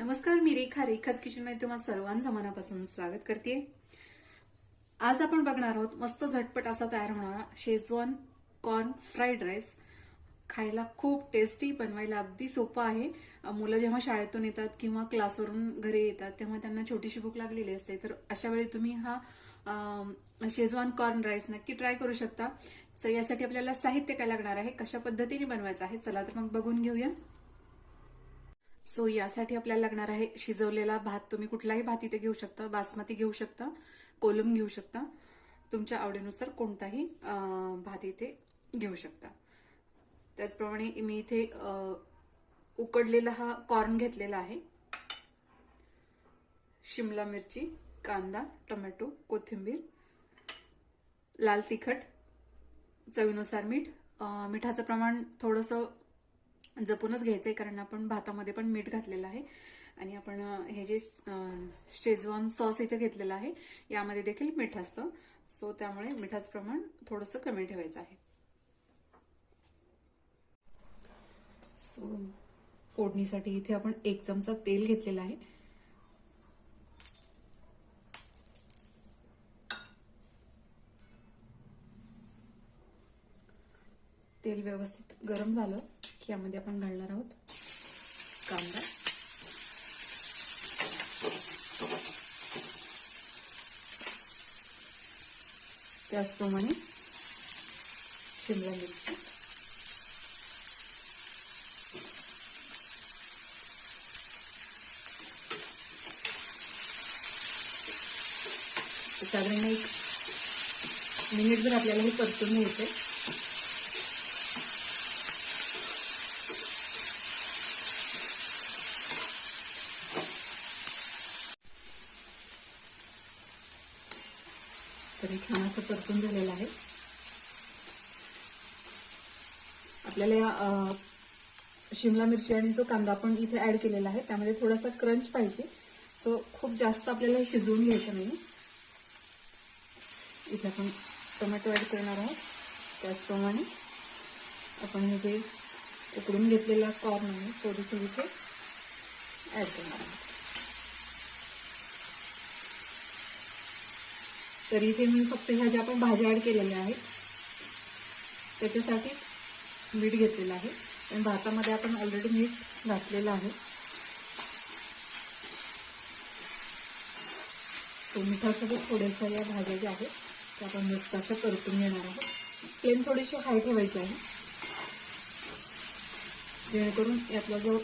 नमस्कार, मी रेखा रेखाच किचनमध्ये तुम्हा सर्वांचं मनापासून स्वागत करते। आज आपण बघणार आहोत मस्त झटपट असा तयार होणारा शेजवान कॉर्न फ्राईड राईस। खायला खूप टेस्टी, बनवायला अगदी सोपं आहे। मुलं जेव्हा शाळेतून येतात किंवा क्लासवरून घरी येतात तेव्हा त्यांना छोटीशी भूक लागलेली असते, तर अशा वेळी तुम्ही हा शेजवान कॉर्न राईस नक्की ट्राय करू शकता। सो यासाठी आपल्याला साहित्य काय लागणार आहे, कशा पद्धतीने बनवायचं आहे, चला तर मग बघून घेऊया। सो यासाठी आपल्याला लागणार आहे शिजवलेला भात। तुम्ही कुठलाही भात इथे घेऊ शकता, बासमती घेऊ शकता, कोलम घेऊ शकता, तुमच्या आवडीनुसार कोणताही भात इथे घेऊ शकता। त्याचप्रमाणे मी इथे उकडलेला हा कॉर्न घेतलेला आहे। शिमला मिरची, कांदा, टोमॅटो, कोथिंबीर, लाल तिखट, चवीनुसार मीठ। मिठाचं प्रमाण थोडंसं जपूनच घ्यायचंय, कारण आपण भातामध्ये पण मीठ घातलेलं आहे आणि आपण हे जे शेजवान सॉस इथे घेतलेला आहे यामध्ये देखील मीठ असतं। सो त्यामुळे मिठाचं प्रमाण थोडंसं कमी ठेवायचं आहे। सो फोडणीसाठी इथे आपण 1 चमचा तेल घेतलेला आहे। तेल व्यवस्थित गरम झालं की यामध्ये आपण घालणार आहोत कांदा, त्याचप्रमाणे शिमला मिरची, साधारण 1 मिनिट जर आपल्याला हे परतून घ्यायचंय। तरी छान असं परतून झालेलं आहे। आपल्याला शिमला मिरची आणि जो कांदा आपण इथे ऍड केलेला आहे त्यामध्ये थोडासा क्रंच पाहिजे। सो खूप जास्त आपल्याला शिजवून घ्यायचं नाही। इथे आपण टोमॅटो ऍड करणार आहोत, त्याचप्रमाणे आपण हे जे उकडून घेतलेला कॉर्न आहे तो देखील इथे ऍड करणार आहोत। तर इथे मी फक्त ह्या ज्या आपण भाज्या ऍड केलेल्या आहेत त्याच्यासाठी मीठ घेतलेलं आहे, पण भातामध्ये आपण ऑलरेडी मीठ घातलेलं आहे। तो मिठासोबत थोड्याशा या भाज्या ज्या आहेत त्या आपण मस्त अशा परतून घेणार आहोत। फ्लेम थोडीशी हाय ठेवायची आहे, जेणेकरून यातला जो